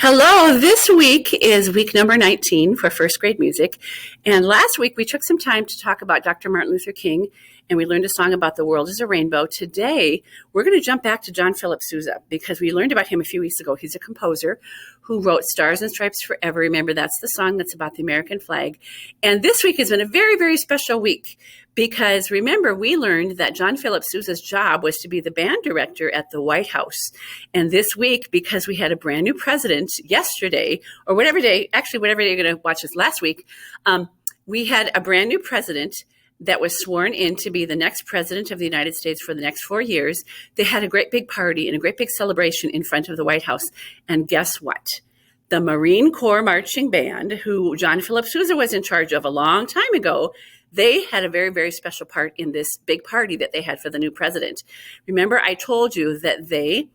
Hello, this week is week number 19 for first grade music. And last week we took some time to talk about Dr. Martin Luther King, and we learned a song about the world is a rainbow. Today, we're going to jump back to John Philip Sousa because we learned about him a few weeks ago. He's a composer who wrote Stars and Stripes Forever. Remember, that's the song that's about the American flag. And this week has been a very, very special week because remember, we learned that John Philip Sousa's job was to be the band director at the White House. And this week, because we had a brand new president yesterday, or whatever day you're going to watch this last week, we had a brand new president that was sworn in to be the next president of the United States for the next 4 years. They had a great big party and a great big celebration in front of the White House. And guess what? The Marine Corps Marching Band, who John Philip Sousa was in charge of a long time ago, they had a very, very special part in this big party that they had for the new president. Remember, I told you that the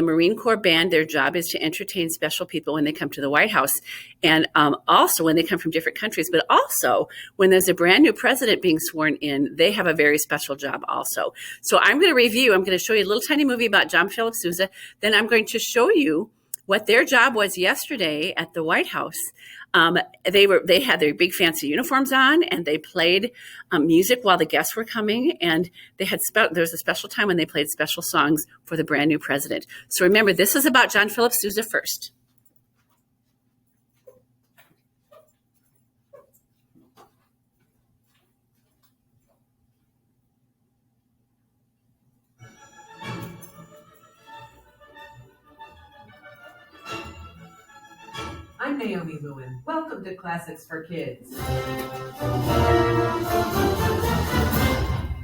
Marine Corps Band, their job is to entertain special people when they come to the White House, and also when they come from different countries, but also when there's a brand new president being sworn in, they have a very special job also. So I'm going to show you a little tiny movie about John Philip Sousa, then I'm going to show you what their job was yesterday at the White House. They had their big fancy uniforms on, and they played music while the guests were coming. And there was a special time when they played special songs for the brand new president. So remember, this is about John Philip Sousa first. I'm Naomi Lewin. Welcome to Classics for Kids.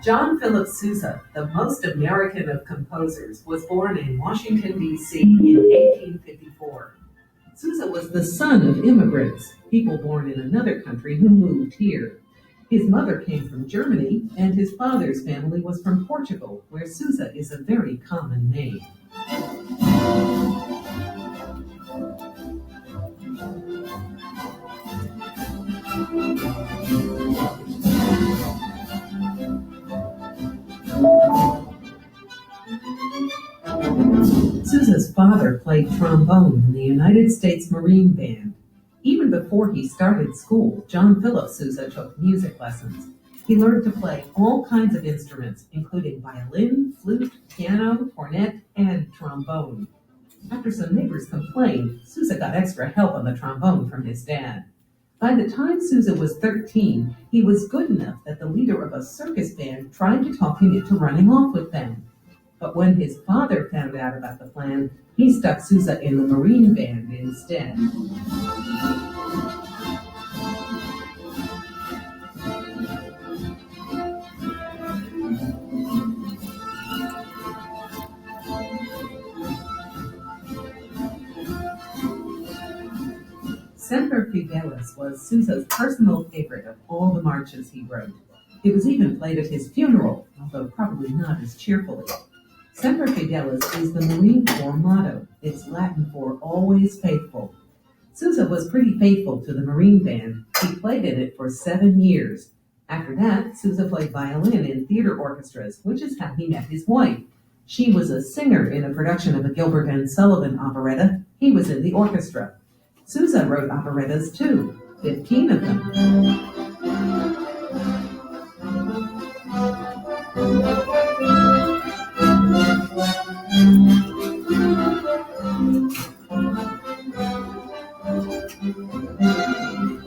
John Philip Sousa, the most American of composers, was born in Washington, D.C. in 1854. Sousa was the son of immigrants, people born in another country who moved here. His mother came from Germany, and his father's family was from Portugal, where Sousa is a very common name. Sousa's father played trombone in the United States Marine Band. Even before he started school, John Philip Sousa took music lessons. He learned to play all kinds of instruments, including violin, flute, piano, cornet, and trombone. After some neighbors complained, Sousa got extra help on the trombone from his dad. By the time Sousa was 13, he was good enough that the leader of a circus band tried to talk him into running off with them. But when his father found out about the plan, he stuck Sousa in the Marine Band instead. Semper Fidelis was Sousa's personal favorite of all the marches he wrote. It was even played at his funeral, although probably not as cheerfully. Semper Fidelis is the Marine Corps motto. It's Latin for always faithful. Sousa was pretty faithful to the Marine Band. He played in it for 7 years. After that, Sousa played violin in theater orchestras, which is how he met his wife. She was a singer in a production of a Gilbert and Sullivan operetta. He was in the orchestra. Sousa wrote operettas too, 15 of them.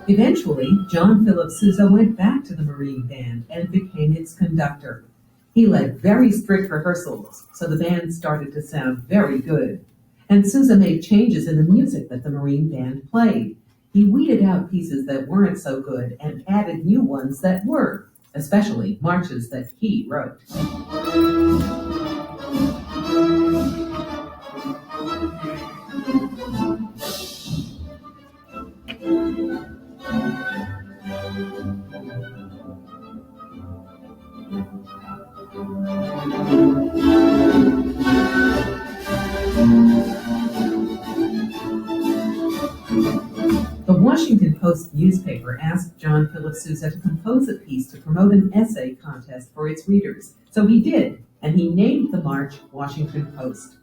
Eventually, John Philip Sousa went back to the Marine Band and became its conductor. He led very strict rehearsals, so the band started to sound very good. And Sousa made changes in the music that the Marine Band played. He weeded out pieces that weren't so good and added new ones that were, especially marches that he wrote. The Washington Post newspaper asked John Philip Sousa to compose a piece to promote an essay contest for its readers. So he did, and he named the march Washington Post.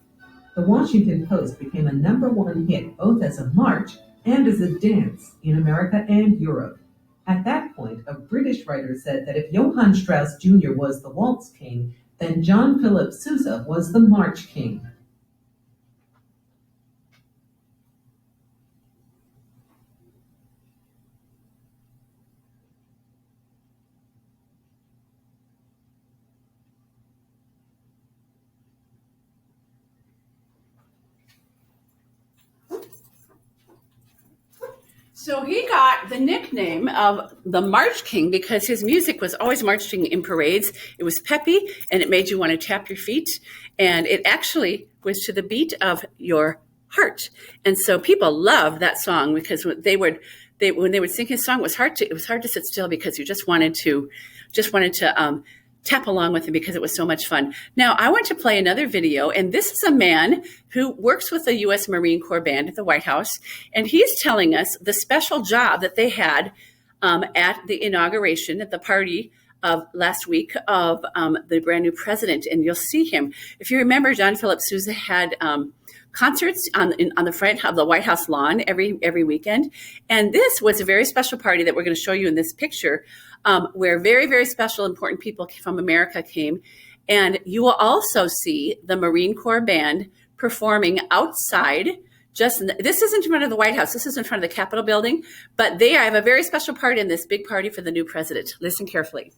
The Washington Post became a #1 hit both as a march and as a dance in America and Europe. At that point, a British writer said that if Johann Strauss Jr. was the waltz king, then John Philip Sousa was the march king. So he got the nickname of the March King because his music was always marching in parades. It was peppy and it made you want to tap your feet. And it actually was to the beat of your heart. And so people loved that song because when they would sing his song, it was hard to sit still because you just wanted to tap along with him because it was so much fun. Now, I want to play another video, and this is a man who works with the U.S. Marine Corps Band at the White House, and he's telling us the special job that they had at the inauguration, at the party of last week of the brand new president, and you'll see him. If you remember, John Philip Sousa had concerts on the front of the White House lawn every weekend, and this was a very special party that we're going to show you in this picture, where very, very special, important people from America came. And you will also see the Marine Corps Band performing outside. This isn't in front of the White House. This is in front of the Capitol building. But they have a very special part in this big party for the new president. Listen carefully.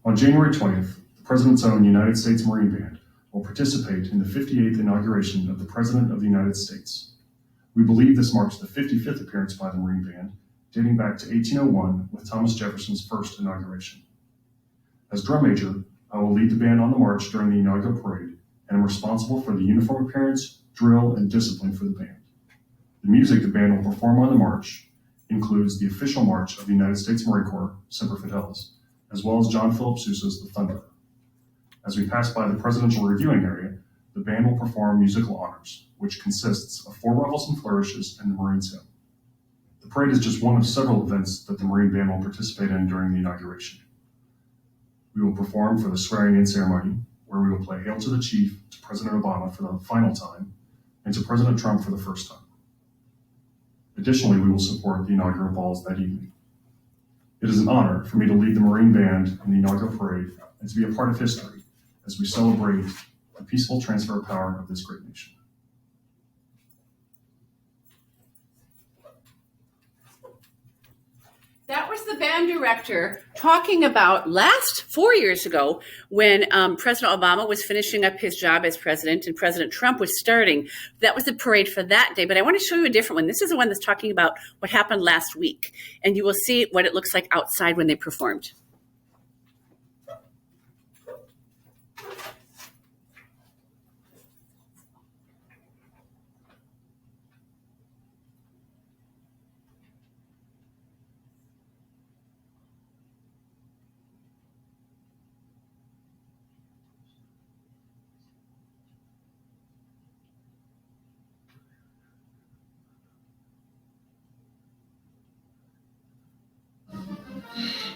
On January 20th, the President's own United States Marine Band will participate in the 58th inauguration of the President of the United States. We believe this marks the 55th appearance by the Marine Band, dating back to 1801 with Thomas Jefferson's first inauguration. As drum major, I will lead the band on the march during the inaugural parade and am responsible for the uniform appearance, drill, and discipline for the band. The music the band will perform on the march includes the official march of the United States Marine Corps, Semper Fidelis, as well as John Philip Sousa's The Thunderer. As we pass by the presidential reviewing area, the band will perform musical honors, which consists of 4 revels and flourishes and the Marine's hymn. The parade is just one of several events that the Marine Band will participate in during the inauguration. We will perform for the swearing-in ceremony, where we will play Hail to the Chief to President Obama for the final time, and to President Trump for the first time. Additionally, we will support the inaugural balls that evening. It is an honor for me to lead the Marine Band in the inaugural parade and to be a part of history as we celebrate the peaceful transfer of power of this great nation. That was the band director talking about 4 years ago when President Obama was finishing up his job as president and President Trump was starting. That was the parade for that day. But I want to show you a different one. This is the one that's talking about what happened last week. And you will see what it looks like outside when they performed.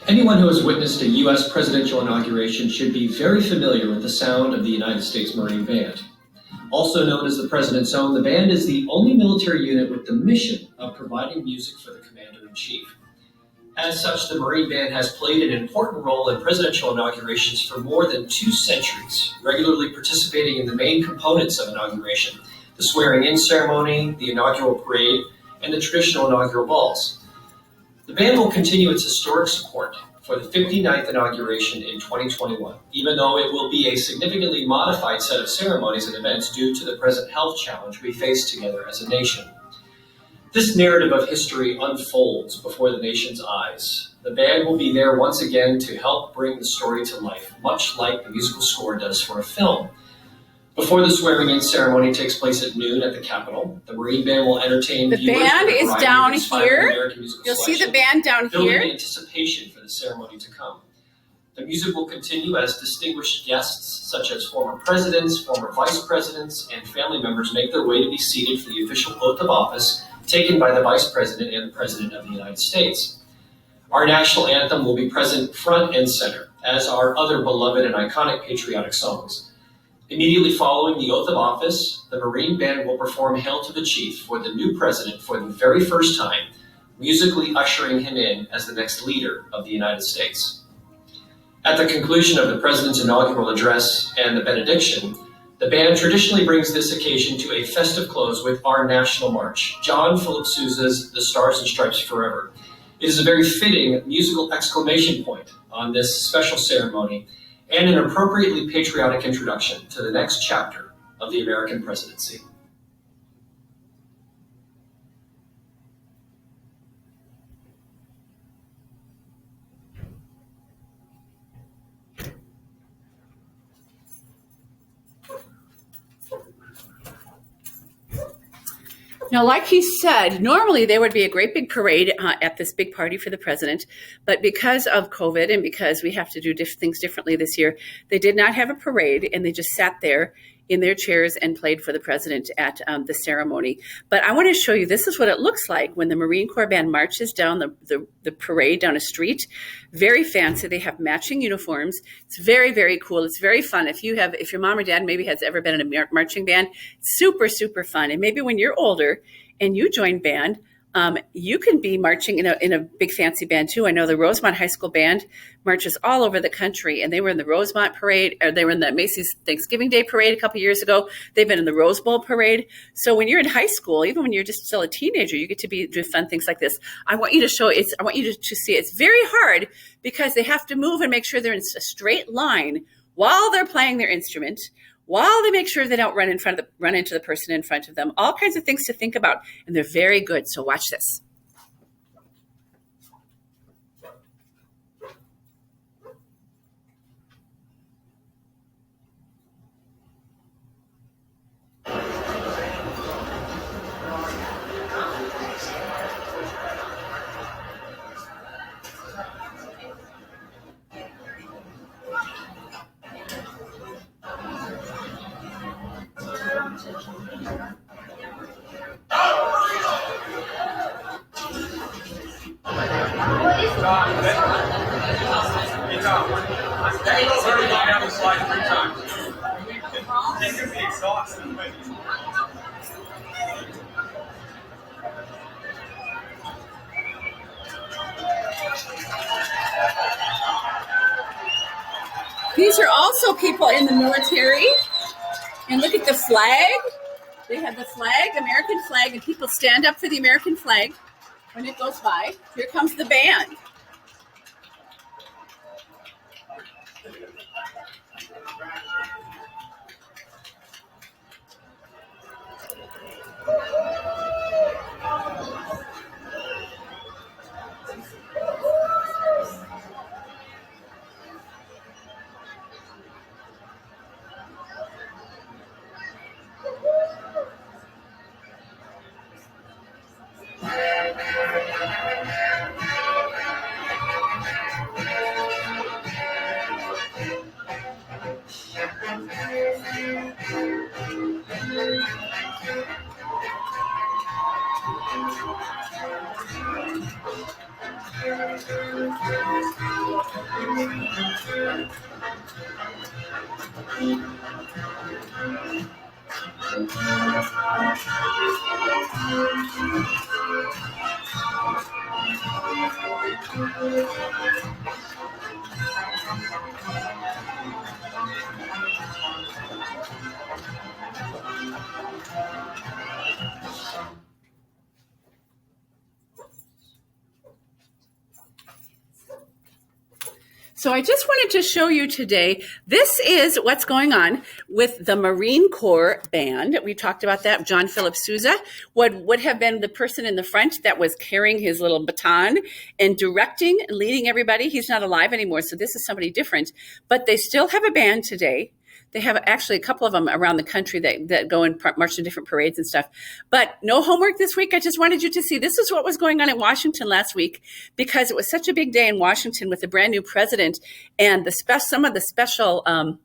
Anyone who has witnessed a U.S. presidential inauguration should be very familiar with the sound of the United States Marine Band. Also known as the President's Own, the band is the only military unit with the mission of providing music for the Commander-in-Chief. As such, the Marine Band has played an important role in presidential inaugurations for more than 2 centuries, regularly participating in the main components of inauguration, the swearing-in ceremony, the inaugural parade, and the traditional inaugural balls. The band will continue its historic support for the 59th inauguration in 2021, even though it will be a significantly modified set of ceremonies and events due to the present health challenge we face together as a nation. This narrative of history unfolds before the nation's eyes. The band will be there once again to help bring the story to life, much like the musical score does for a film. Before the swearing-in ceremony takes place at noon at the Capitol, the Marine Band will entertain viewers. The band is down here. You'll see the band down here. Building anticipation for the ceremony to come. The music will continue as distinguished guests, such as former presidents, former vice presidents, and family members make their way to be seated for the official oath of office taken by the Vice President and the President of the United States. Our national anthem will be present front and center, as are other beloved and iconic patriotic songs. Immediately following the oath of office, the Marine Band will perform Hail to the Chief for the new president for the very first time, musically ushering him in as the next leader of the United States. At the conclusion of the president's inaugural address and the benediction, the band traditionally brings this occasion to a festive close with our national march, John Philip Sousa's The Stars and Stripes Forever. It is a very fitting musical exclamation point on this special ceremony and an appropriately patriotic introduction to the next chapter of the American presidency. Now, like he said, normally there would be a great big parade at this big party for the president, but because of COVID and because we have to do things differently this year, they did not have a parade, and they just sat there in their chairs and played for the president at the ceremony. But I want to show you, this is what it looks like when the Marine Corps Band marches down the parade down a street. Very fancy. They have matching uniforms. It's very, very cool. It's very fun. If your mom or dad maybe has ever been in a marching band, super, super fun. And maybe when you're older and you join band, you can be marching in a big fancy band too. I know the Rosemont High School Band marches all over the country, and they were in the Rosemont Parade, or they were in the Macy's Thanksgiving Day Parade a couple years ago. They've been in the Rose Bowl Parade. So when you're in high school, even when you're just still a teenager, you get to do fun things like this. I want you to see it. It's very hard because they have to move and make sure they're in a straight line while they're playing their instrument, while they make sure they don't run into the person in front of them. All kinds of things to think about, and they're very good. So watch this. These are also people in the military. And look at the flag. They have the flag, American flag, and people stand up for the American flag when it goes by. Here comes the band. So I just wanted to show you today, this is what's going on with the Marine Corps Band. We talked about that. John Philip Sousa would have been the person in the front that was carrying his little baton and directing and leading everybody. He's not alive anymore, so this is somebody different. But they still have a band today. They have actually a couple of them around the country that go and march to different parades and stuff. But no homework this week. I just wanted you to see this is what was going on in Washington last week, because it was such a big day in Washington with the brand new president and some of the special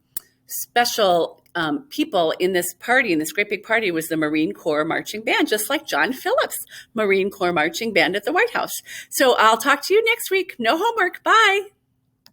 people in this party, in this great big party, was the Marine Corps Marching Band, just like John Phillips' Marine Corps Marching Band at the White House. So I'll talk to you next week. No homework. Bye.